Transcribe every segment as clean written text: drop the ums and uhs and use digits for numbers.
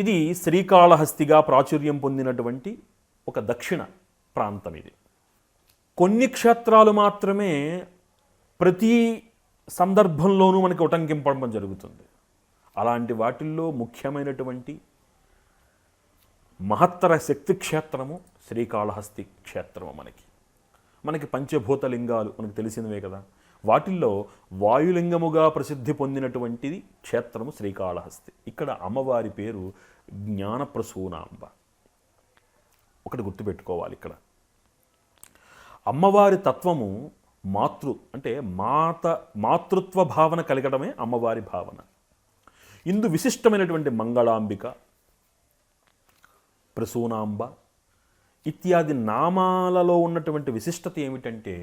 ఇది శ్రీకాళహస్తిగా ప్రాచుర్యం పొందినటువంటి ఒక దక్షిణ ప్రాంతం. ఇది కొన్ని క్షేత్రాలు మాత్రమే ప్రతి సందర్భంలోనూ మనకి ఉటంకింపడం జరుగుతుంది. అలాంటి వాటిల్లో ముఖ్యమైనటువంటి మహత్తర శక్తి క్షేత్రము శ్రీకాళహస్తి క్షేత్రము. మనకి పంచభూత లింగాలు మనకు తెలిసినవే కదా. వాటిల్లో వాయులింగముగా ప్రసిద్ధి పొందినటువంటిది క్షేత్రము శ్రీకాళహస్తి. ఇక్కడ అమ్మవారి పేరు జ్ఞానప్రసూనాంబ. ఒకటి గుర్తుపెట్టుకోవాలి, ఇక్కడ అమ్మవారి తత్వము అంటే మాతృత్వ భావన కలగడమే అమ్మవారి భావన. ఇందు విశిష్టమైనటువంటి మంగళాంబిక, ప్రసూనాంబ ఇత్యాది నామాలలో ఉన్నటువంటి విశిష్టత ఏమిటంటే,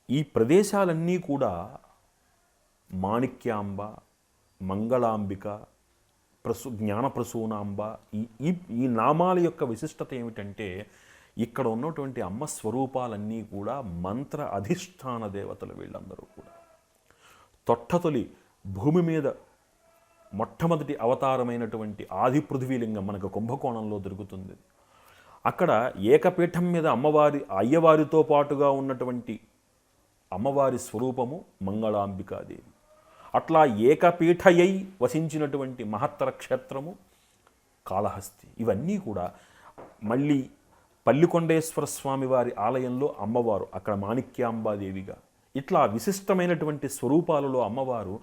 ఈ ప్రదేశాలన్నీ కూడా మాణిక్యాంబ, మంగళాంబిక, జ్ఞానప్రసూనాంబ ఈ నామాల యొక్క విశిష్టత ఏమిటంటే, ఇక్కడ ఉన్నటువంటి అమ్మ స్వరూపాలన్నీ కూడా మంత్ర అధిష్టాన దేవతలు. వీళ్ళందరూ కూడా తొట్టతొలి భూమి మీద మొట్టమొదటి అవతారమైనటువంటి ఆది పృథ్వీలింగం మనకు కుంభకోణంలో దొరుకుతుంది. అక్కడ ఏకపీఠం మీద అయ్యవారితో పాటుగా ఉన్నటువంటి అమ్మవారి స్వరూపము మంగళాంబికాదేవి. అట్లా ఏకపీఠయై వసించినటువంటి మహత్తర క్షేత్రము కాళహస్తి. ఇవన్నీ కూడా మళ్ళీ పల్లికొండేశ్వర స్వామి వారి ఆలయంలో అమ్మవారు, అక్కడ మాణిక్యాంబాదేవిగా, ఇట్లా విశిష్టమైనటువంటి స్వరూపాలలో అమ్మవారు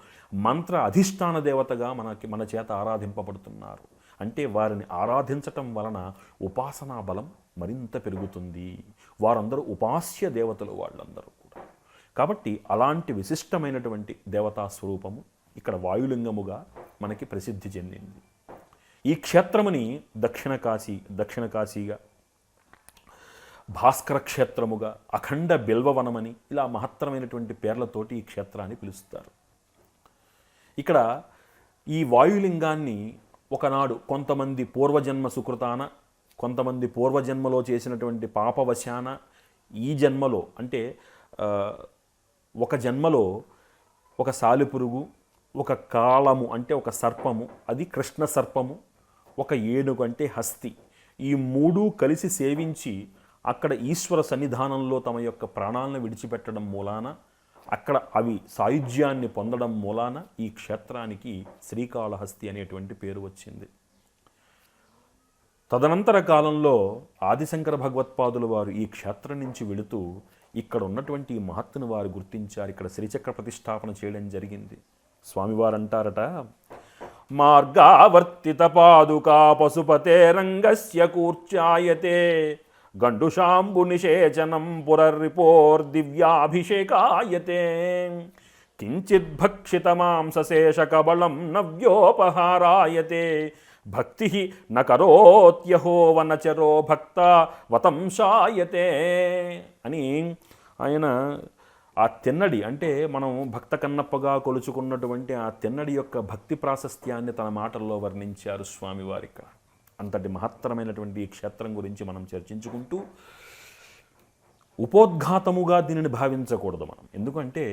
మంత్ర అధిష్టాన దేవతగా మన చేత ఆరాధింపబడుతున్నారు. అంటే వారిని ఆరాధించటం వలన ఉపాసనా బలం మరింత పెరుగుతుంది. వారందరూ ఉపాస్య దేవతలు వాళ్ళందరూ కూడా. కాబట్టి అలాంటి విశిష్టమైనటువంటి దేవతా స్వరూపము ఇక్కడ వాయులింగముగా మనకి ప్రసిద్ధి చెందింది. ఈ క్షేత్రముని దక్షిణ కాశీగా, భాస్కర క్షేత్రముగా, అఖండ బిల్వవనమని ఇలా మహత్తరమైనటువంటి పేర్లతోటి ఈ క్షేత్రాన్ని పిలుస్తారు. ఇక్కడ ఈ వాయులింగాన్ని ఒకనాడు కొంతమంది పూర్వజన్మ సుకృతాన, కొంతమంది పూర్వజన్మలో చేసినటువంటి పాపవశాన ఈ జన్మలో అంటే ఒక జన్మలో ఒక సాలిపురుగు, ఒక కాళము అంటే ఒక సర్పము, అది కృష్ణ సర్పము, ఒక ఏనుగు అంటే హస్తి, ఈ మూడు కలిసి సేవించి అక్కడ ఈశ్వర సన్నిధానంలో తమ యొక్క ప్రాణాలను విడిచిపెట్టడం మూలాన, అక్కడ అవి సాయుధ్యాన్ని పొందడం మూలాన ఈ క్షేత్రానికి శ్రీకాళహస్తి అనేటువంటి పేరు వచ్చింది. తదనంతర కాలంలో ఆదిశంకర భగవత్పాదులు వారు ఈ క్షేత్రం నుంచి వెళుతూ ఇక్కడ ఉన్నటువంటి మహత్తును వారు గుర్తించారు. ఇక్కడ శ్రీచక్ర ప్రతిష్టాపన చేయడం జరిగింది. స్వామివారు అంటారట, మార్గావర్తిత పాదుకా పశుపతే రంగస్య కూర్చాయతే గండుషాంబు నిషేచనం పురరిపోర్దివ్యాభిషేకాయతే కించిద్భక్షిత మాంసశేష కబళం నవ్యోపహారాయతే భక్తి న కరోత్యహో వనచరో భక్త వతంశాయతే అని ఆయన ఆ తెన్నడి అంటే మనం భక్త కన్నప్పగా కొలుచుకున్నటువంటి ఆ తెన్నడి యొక్క భక్తి ప్రాశస్త్యాన్ని తన మాటల్లో వర్ణించారు స్వామివారి. ఇక్కడ అంతటి మహత్తరమైనటువంటి ఈ క్షేత్రం గురించి మనం చర్చించుకుంటూ ఉపోద్ఘాతముగా దీనిని భావించకూడదు మనం. ఎందుకంటే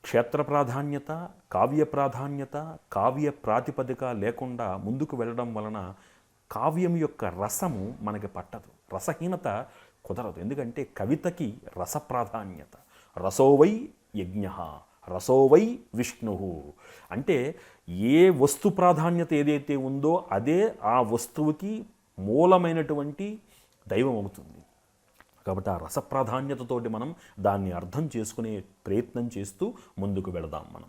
క్షేత్ర ప్రాధాన్యత, కావ్య ప్రాధాన్యత, కావ్య ప్రాతిపదిక లేకుండా ముందుకు వెళ్ళడం వలన కావ్యం యొక్క రసము మనకి పట్టదు, రసహీనత కుదరదు. ఎందుకంటే కవితకి రస ప్రాధాన్యత. రసోవై యజ్ఞ, రసోవై విష్ణు అంటే ఏ వస్తు ప్రాధాన్యత ఏదైతే ఉందో అదే ఆ వస్తువుకి మూలమైనటువంటి దైవం అవుతుంది. కాబట్టి ఆ రస ప్రాధాన్యతతోటి మనం దాన్ని అర్థం చేసుకునే ప్రయత్నం చేస్తూ ముందుకు వెళదాం మనం.